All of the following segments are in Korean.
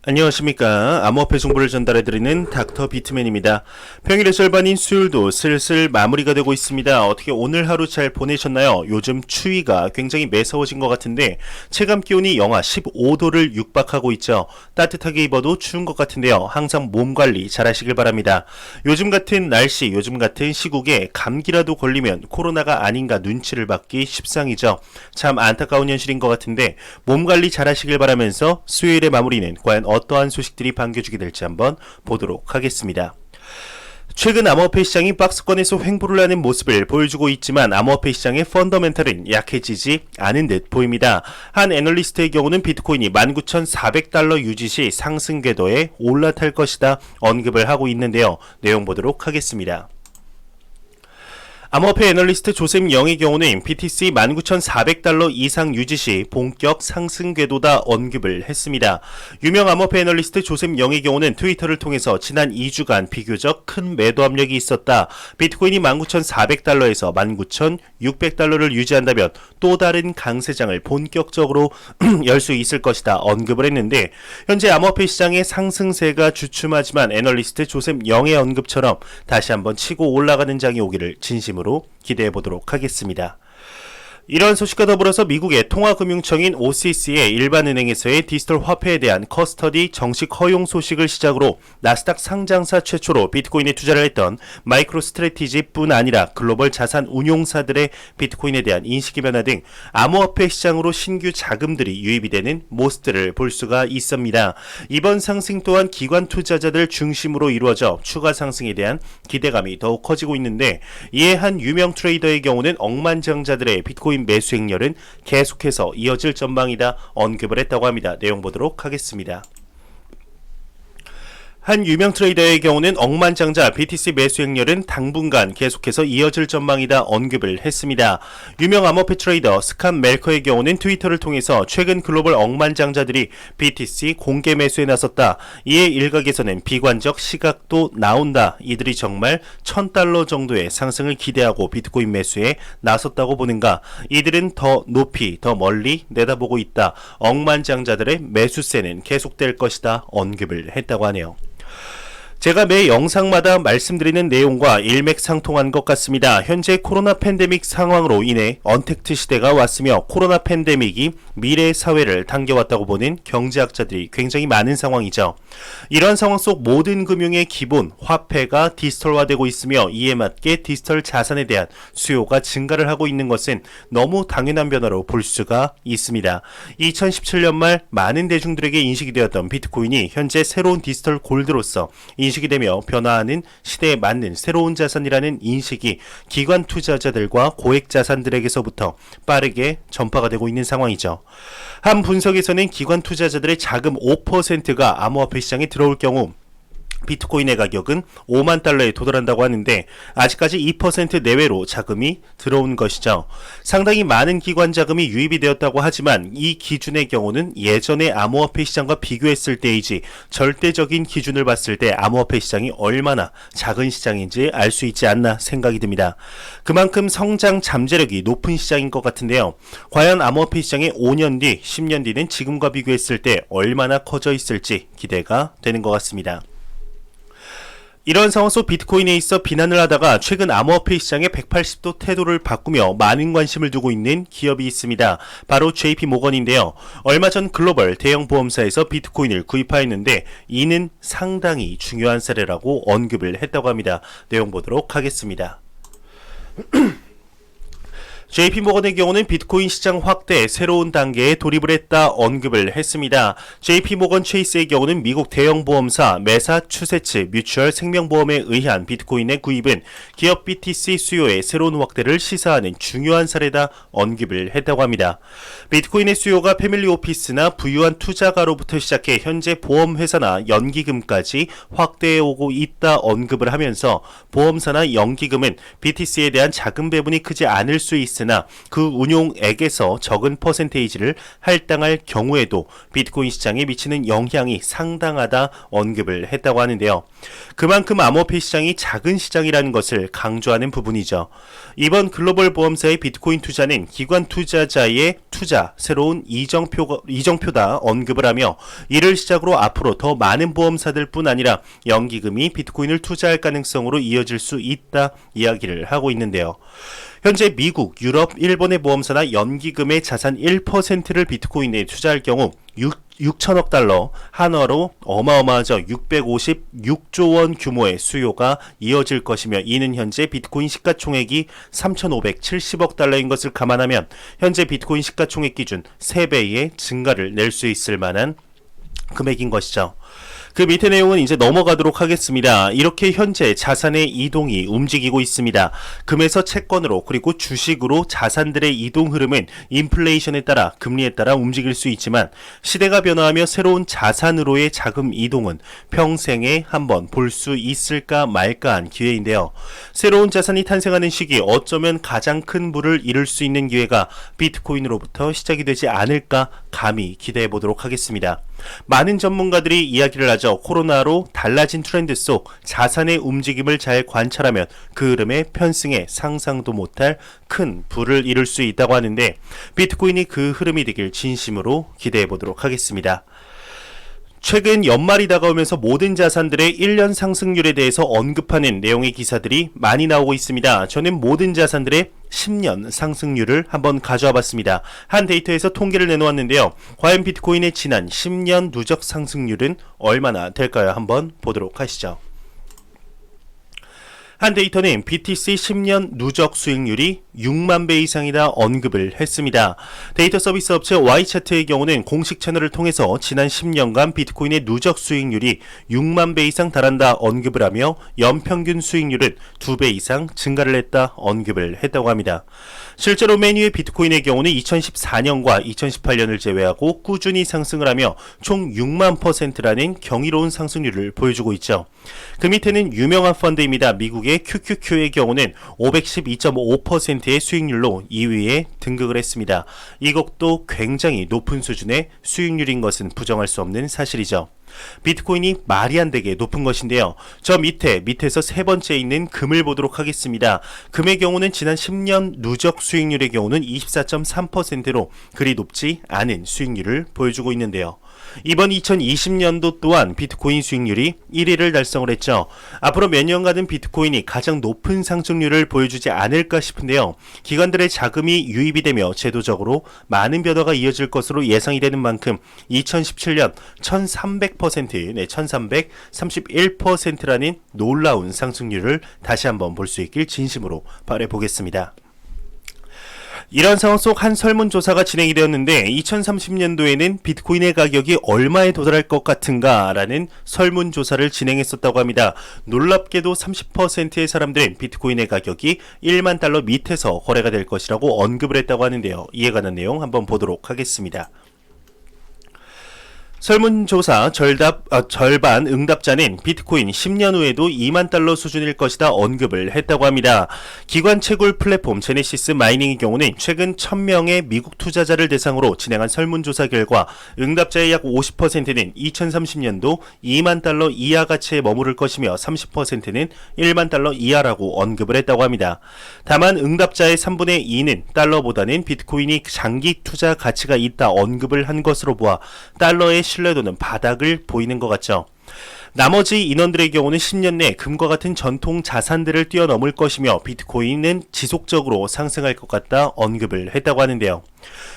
안녕하십니까. 암호화폐 정보를 전달해드리는 닥터 비트맨입니다. 평일의 절반인 수요일도 슬슬 마무리가 되고 있습니다. 어떻게 오늘 하루 잘 보내셨나요? 요즘 추위가 굉장히 매서워진 것 같은데 체감 기온이 영하 15도를 육박하고 있죠. 따뜻하게 입어도 추운 것 같은데요. 항상 몸 관리 잘 하시길 바랍니다. 요즘 같은 날씨, 요즘 같은 시국에 감기라도 걸리면 코로나가 아닌가 눈치를 받기 십상이죠. 참 안타까운 현실인 것 같은데 몸 관리 잘 하시길 바라면서 수요일의 마무리는 과연 어떠한 소식들이 반겨주게 될지 한번 보도록 하겠습니다. 최근 암호화폐 시장이 박스권에서 횡보를 하는 모습을 보여주고 있지만 암호화폐 시장의 펀더멘탈은 약해지지 않은 듯 보입니다. 한 애널리스트의 경우는 비트코인이 19,400달러 유지 시 상승 궤도에 올라탈 것이다 언급을 하고 있는데요. 내용 보도록 하겠습니다. 암호화폐 애널리스트 조셉 영의 경우는 BTC 19,400달러 이상 유지 시 본격 상승 궤도다 언급을 했습니다. 유명 암호화폐 애널리스트 조셉 영의 경우는 트위터를 통해서 지난 2주간 비교적 큰 매도 압력이 있었다. 비트코인이 19,400달러에서 19,600달러를 유지한다면 또 다른 강세장을 본격적으로 열 수 있을 것이다 언급을 했는데 현재 암호화폐 시장의 상승세가 주춤하지만 애널리스트 조셉 영의 언급처럼 다시 한번 치고 올라가는 장이 오기를 진심으로 기대해 보도록 하겠습니다. 이런 소식과 더불어서 미국의 통화금융청인 OCC의 일반은행에서의 디지털 화폐에 대한 커스터디 정식 허용 소식을 시작으로 나스닥 상장사 최초로 비트코인에 투자를 했던 마이크로스트래티지뿐 아니라 글로벌 자산 운용사들의 비트코인에 대한 인식의 변화 등 암호화폐 시장으로 신규 자금들이 유입이 되는 모습들을 볼 수가 있습니다. 이번 상승 또한 기관 투자자들 중심으로 이루어져 추가 상승에 대한 기대감이 더욱 커지고 있는데 이에 한 유명 트레이더의 경우는 억만장자들의 비트코인 매수 행렬은 계속해서 이어질 전망이다 언급을 했다고 합니다. 내용 보도록 하겠습니다. 한 유명 트레이더의 경우는 억만장자 BTC 매수 행렬은 당분간 계속해서 이어질 전망이다 언급을 했습니다. 유명 암호화폐 트레이더 스캇 멜커의 경우는 트위터를 통해서 최근 글로벌 억만장자들이 BTC 공개 매수에 나섰다. 이에 일각에서는 비관적 시각도 나온다. 이들이 정말 $1,000 정도의 상승을 기대하고 비트코인 매수에 나섰다고 보는가. 이들은 더 높이 더 멀리 내다보고 있다. 억만장자들의 매수세는 계속될 것이다 언급을 했다고 하네요. 제가 매 영상마다 말씀드리는 내용과 일맥상통한 것 같습니다. 현재 코로나 팬데믹 상황으로 인해 언택트 시대가 왔으며 코로나 팬데믹이 미래의 사회를 당겨왔다고 보는 경제학자들이 굉장히 많은 상황이죠. 이러한 상황 속 모든 금융의 기본 화폐가 디지털화되고 있으며 이에 맞게 디지털 자산에 대한 수요가 증가를 하고 있는 것은 너무 당연한 변화로 볼 수가 있습니다. 2017년 말 많은 대중들에게 인식이 되었던 비트코인이 현재 새로운 디지털 골드로서 인식이 되며 변화하는 시대에 맞는 새로운 자산이라는 인식이 기관 투자자들과 고액 자산들에게서부터 빠르게 전파가 되고 있는 상황이죠. 한 분석에서는 기관 투자자들의 자금 5%가 암호화폐 시장에 들어올 경우 비트코인의 가격은 5만 달러에 도달한다고 하는데 아직까지 2% 내외로 자금이 들어온 것이죠. 상당히 많은 기관 자금이 유입이 되었다고 하지만 이 기준의 경우는 예전의 암호화폐 시장과 비교했을 때이지 절대적인 기준을 봤을 때 암호화폐 시장이 얼마나 작은 시장인지 알 수 있지 않나 생각이 듭니다. 그만큼 성장 잠재력이 높은 시장인 것 같은데요. 과연 암호화폐 시장의 5년 뒤, 10년 뒤는 지금과 비교했을 때 얼마나 커져 있을지 기대가 되는 것 같습니다. 이런 상황 속 비트코인에 있어 비난을 하다가 최근 암호화폐 시장의 180도 태도를 바꾸며 많은 관심을 두고 있는 기업이 있습니다. 바로 JP모건인데요. 얼마 전 글로벌 대형 보험사에서 비트코인을 구입하였는데 이는 상당히 중요한 사례라고 언급을 했다고 합니다. 내용 보도록 하겠습니다. JP모건의 경우는 비트코인 시장 확대에 새로운 단계에 돌입을 했다 언급을 했습니다. JP모건 체이스의 경우는 미국 대형 보험사 매사추세츠 뮤추얼 생명보험에 의한 비트코인의 구입은 기업 BTC 수요의 새로운 확대를 시사하는 중요한 사례다 언급을 했다고 합니다. 비트코인의 수요가 패밀리 오피스나 부유한 투자가로부터 시작해 현재 보험회사나 연기금까지 확대해 오고 있다 언급을 하면서 보험사나 연기금은 BTC에 대한 자금 배분이 크지 않을 수 있을 서비스나 그 운용액에서 적은 퍼센테이지를 할당할 경우에도 비트코인 시장에 미치는 영향이 상당하다 언급을 했다고 하는데요. 그만큼 암호화폐 시장이 작은 시장이라는 것을 강조하는 부분이죠. 이번 글로벌 보험사의 비트코인 투자는 기관 투자자의 투자, 새로운 이정표다 언급을 하며 이를 시작으로 앞으로 더 많은 보험사들 뿐 아니라 연기금이 비트코인을 투자할 가능성으로 이어질 수 있다 이야기를 하고 있는데요. 현재 미국, 유럽, 일본의 보험사나 연기금의 자산 1%를 비트코인에 투자할 경우 6천억 달러, 한화로 어마어마하죠. 656조 원 규모의 수요가 이어질 것이며 이는 현재 비트코인 시가총액이 3,570억 달러인 것을 감안하면 현재 비트코인 시가총액 기준 3배의 증가를 낼 수 있을 만한 금액인 것이죠. 그 밑에 내용은 이제 넘어가도록 하겠습니다. 이렇게 현재 자산의 이동이 움직이고 있습니다. 금에서 채권으로 그리고 주식으로 자산들의 이동 흐름은 인플레이션에 따라 금리에 따라 움직일 수 있지만 시대가 변화하며 새로운 자산으로의 자금 이동은 평생에 한번 볼 수 있을까 말까한 기회인데요. 새로운 자산이 탄생하는 시기 어쩌면 가장 큰 부를 이룰 수 있는 기회가 비트코인으로부터 시작이 되지 않을까 감히 기대해 보도록 하겠습니다. 많은 전문가들이 이야기를 하죠. 코로나로 달라진 트렌드 속 자산의 움직임을 잘 관찰하면 그 흐름의 편승에 상상도 못할 큰 부를 이룰 수 있다고 하는데 비트코인이 그 흐름이 되길 진심으로 기대해 보도록 하겠습니다. 최근 연말이 다가오면서 모든 자산들의 1년 상승률에 대해서 언급하는 내용의 기사들이 많이 나오고 있습니다. 저는 모든 자산들의 10년 상승률을 한번 가져와 봤습니다. 한 데이터에서 통계를 내놓았는데요. 과연 비트코인의 지난 10년 누적 상승률은 얼마나 될까요? 한번 보도록 하시죠. 한 데이터는 BTC 10년 누적 수익률이 6만 배 이상이다 언급을 했습니다. 데이터 서비스 업체 Y차트의 경우는 공식 채널을 통해서 지난 10년간 비트코인의 누적 수익률이 6만 배 이상 달한다 언급을 하며 연평균 수익률은 2배 이상 증가를 했다 언급을 했다고 합니다. 실제로 메뉴의 비트코인의 경우는 2014년과 2018년을 제외하고 꾸준히 상승을 하며 총 6만 %라는 경이로운 상승률을 보여주고 있죠. 그 밑에는 유명한 펀드입니다. 미국의 QQQ의 경우는 512.5%의 수익률로 2위에 등극을 했습니다. 이것도 굉장히 높은 수준의 수익률인 것은 부정할 수 없는 사실이죠. 비트코인이 말이 안 되게 높은 것인데요. 저 밑에서 세 번째 있는 금을 보도록 하겠습니다. 금의 경우는 지난 10년 누적 수익률의 경우는 24.3%로 그리 높지 않은 수익률을 보여주고 있는데요. 이번 2020년도 또한 비트코인 수익률이 1위를 달성을 했죠. 앞으로 몇 년간은 비트코인이 가장 높은 상승률을 보여주지 않을까 싶은데요. 기관들의 자금이 유입이 되며 제도적으로 많은 변화가 이어질 것으로 예상이 되는 만큼 2017년 1300%, 1331%라는 놀라운 상승률을 다시 한번 볼 수 있길 진심으로 바라보겠습니다. 이런 상황 속 한 설문조사가 진행이 되었는데 2030년도에는 비트코인의 가격이 얼마에 도달할 것 같은가 라는 설문조사를 진행했었다고 합니다. 놀랍게도 30%의 사람들은 비트코인의 가격이 1만 달러 밑에서 거래가 될 것이라고 언급을 했다고 하는데요. 이에 관한 내용 한번 보도록 하겠습니다. 설문조사 절반 응답자는 비트코인 10년 후에도 2만 달러 수준일 것이다 언급을 했다고 합니다. 기관 채굴 플랫폼 제네시스 마이닝의 경우는 최근 1000명의 미국 투자자를 대상으로 진행한 설문조사 결과 응답자의 약 50%는 2030년도 2만 달러 이하 가치에 머무를 것이며 30%는 1만 달러 이하라고 언급을 했다고 합니다. 다만 응답자의 3분의 2는 달러보다는 비트코인이 장기 투자 가치가 있다 언급을 한 것으로 보아 달러의 신뢰도는 바닥을 보이는 것 같죠. 나머지 인원들의 경우는 10년 내 금과 같은 전통 자산들을 뛰어넘을 것이며 비트코인은 지속적으로 상승할 것 같다 언급을 했다고 하는데요.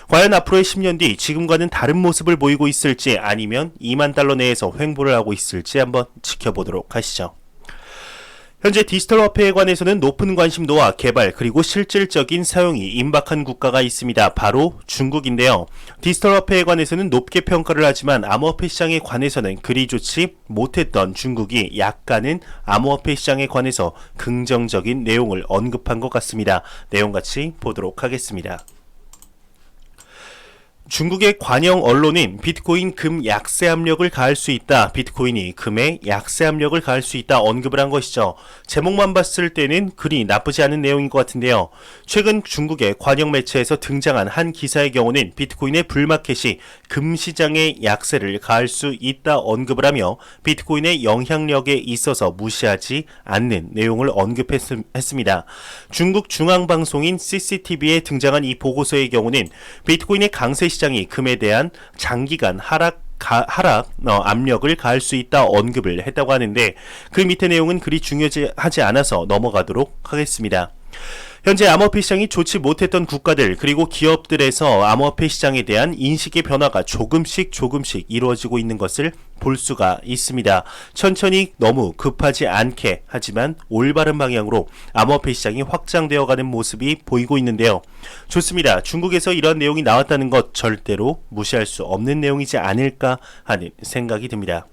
과연 앞으로의 10년 뒤 지금과는 다른 모습을 보이고 있을지 아니면 2만 달러 내에서 횡보를 하고 있을지 한번 지켜보도록 하시죠. 현재 디지털 화폐에 관해서는 높은 관심도와 개발 그리고 실질적인 사용이 임박한 국가가 있습니다. 바로 중국인데요. 디지털 화폐에 관해서는 높게 평가를 하지만 암호화폐 시장에 관해서는 그리 좋지 못했던 중국이 약간은 암호화폐 시장에 관해서 긍정적인 내용을 언급한 것 같습니다. 내용 같이 보도록 하겠습니다. 중국의 관영 언론인 비트코인 금 약세 압력을 가할 수 있다. 비트코인이 금에 약세 압력을 가할 수 있다 언급을 한 것이죠. 제목만 봤을 때는 그리 나쁘지 않은 내용인 것 같은데요. 최근 중국의 관영 매체에서 등장한 한 기사의 경우는 비트코인의 불마켓이 금 시장에 약세를 가할 수 있다 언급을 하며 비트코인의 영향력에 있어서 무시하지 않는 내용을 언급했습니다. 중국 중앙방송인 CCTV에 등장한 이 보고서의 경우는 비트코인의 강세 시장이 금에 대한 장기간 하락 압력을 가할 수 있다 언급을 했다고 하는데 그 밑에 내용은 그리 중요하지 않아서 넘어가도록 하겠습니다. 현재 암호화폐 시장이 좋지 못했던 국가들 그리고 기업들에서 암호화폐 시장에 대한 인식의 변화가 조금씩 이루어지고 있는 것을 볼 수가 있습니다. 천천히 너무 급하지 않게 하지만 올바른 방향으로 암호화폐 시장이 확장되어가는 모습이 보이고 있는데요. 좋습니다. 중국에서 이런 내용이 나왔다는 것 절대로 무시할 수 없는 내용이지 않을까 하는 생각이 듭니다.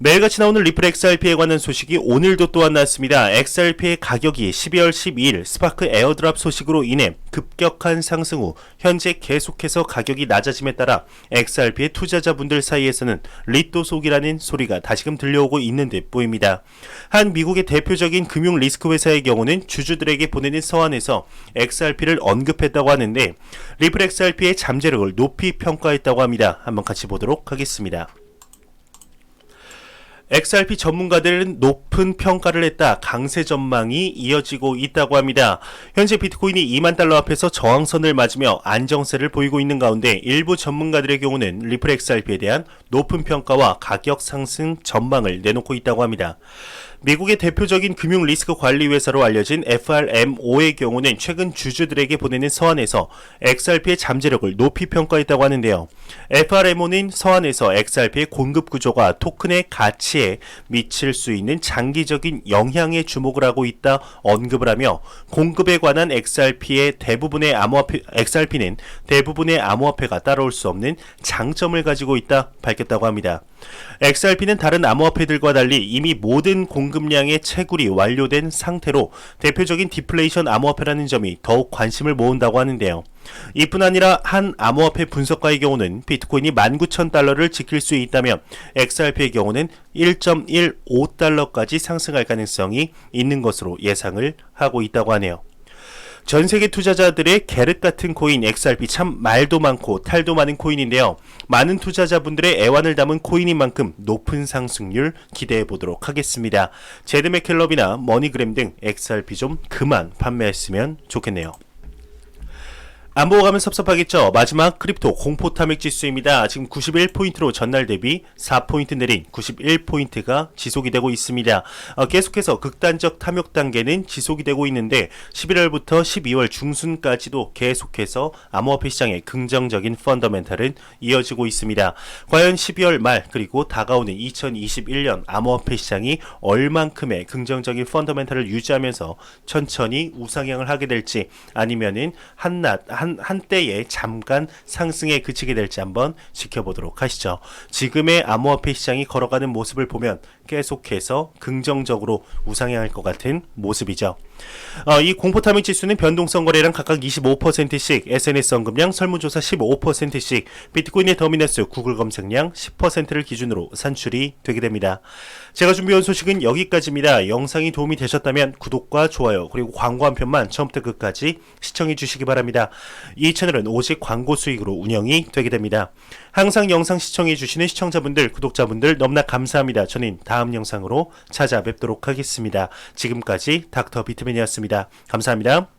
매일같이 나오는 리플 XRP에 관한 소식이 오늘도 또한 나왔습니다. XRP의 가격이 12월 12일 스파크 에어드랍 소식으로 인해 급격한 상승 후 현재 계속해서 가격이 낮아짐에 따라 XRP의 투자자분들 사이에서는 리또 속이라는 소리가 다시금 들려오고 있는 듯 보입니다. 한 미국의 대표적인 금융 리스크 회사의 경우는 주주들에게 보내는 서한에서 XRP를 언급했다고 하는데 리플 XRP의 잠재력을 높이 평가했다고 합니다. 한번 같이 보도록 하겠습니다. XRP 전문가들은 높은 평가를 했다. 강세 전망이 이어지고 있다고 합니다. 현재 비트코인이 2만 달러 앞에서 저항선을 맞으며 안정세를 보이고 있는 가운데 일부 전문가들의 경우는 리플 XRP에 대한 높은 평가와 가격 상승 전망을 내놓고 있다고 합니다. 미국의 대표적인 금융 리스크 관리 회사로 알려진 FRMO의 경우는 최근 주주들에게 보내는 서한에서 XRP의 잠재력을 높이 평가했다고 하는데요. FRMO는 서한에서 XRP의 공급 구조가 토큰의 가치에 미칠 수 있는 장기적인 영향에 주목을 하고 있다 언급을 하며 공급에 관한 XRP는 대부분의 암호화폐가 따라올 수 없는 장점을 가지고 있다 밝혔다고 합니다. XRP는 다른 암호화폐들과 달리 이미 모든 공급량의 채굴이 완료된 상태로 대표적인 디플레이션 암호화폐라는 점이 더욱 관심을 모은다고 하는데요. 이뿐 아니라 한 암호화폐 분석가의 경우는 비트코인이 19,000달러를 지킬 수 있다면 XRP의 경우는 1.15달러까지 상승할 가능성이 있는 것으로 예상을 하고 있다고 하네요. 전 세계 투자자들의 게르 같은 코인 XRP 참 말도 많고 탈도 많은 코인인데요. 많은 투자자분들의 애환을 담은 코인인 만큼 높은 상승률 기대해 보도록 하겠습니다. 제드 맥켈럽이나 머니그램 등 XRP 좀 그만 판매했으면 좋겠네요. 안 보고 가면 섭섭하겠죠. 마지막 크립토 공포 탐욕 지수입니다. 지금 91포인트로 전날 대비 4포인트 내린 91포인트가 지속이 되고 있습니다. 계속해서 극단적 탐욕 단계는 지속이 되고 있는데 11월부터 12월 중순까지도 계속해서 암호화폐 시장의 긍정적인 펀더멘탈은 이어지고 있습니다. 과연 12월 말 그리고 다가오는 2021년 암호화폐 시장이 얼만큼의 긍정적인 펀더멘탈을 유지하면서 천천히 우상향을 하게 될지 아니면은 한때에 잠깐 상승에 그치게 될지 한번 지켜보도록 하시죠. 지금의 암호화폐 시장이 걸어가는 모습을 보면 계속해서 긍정적으로 우상향할 것 같은 모습이죠. 이 공포탐욕 지수는 변동성 거래량 각각 25%씩, SNS 언급량, 설문조사 15%씩, 비트코인의 더미너스, 구글 검색량 10%를 기준으로 산출이 되게 됩니다. 제가 준비한 소식은 여기까지입니다. 영상이 도움이 되셨다면 구독과 좋아요 그리고 광고 한 편만 처음부터 끝까지 시청해 주시기 바랍니다. 이 채널은 오직 광고 수익으로 운영이 되게 됩니다. 항상 영상 시청해 주시는 시청자분들, 구독자분들 너무나 감사합니다. 저는 다음 영상으로 찾아뵙도록 하겠습니다. 지금까지 닥터 비트맨이었습니다. 감사합니다.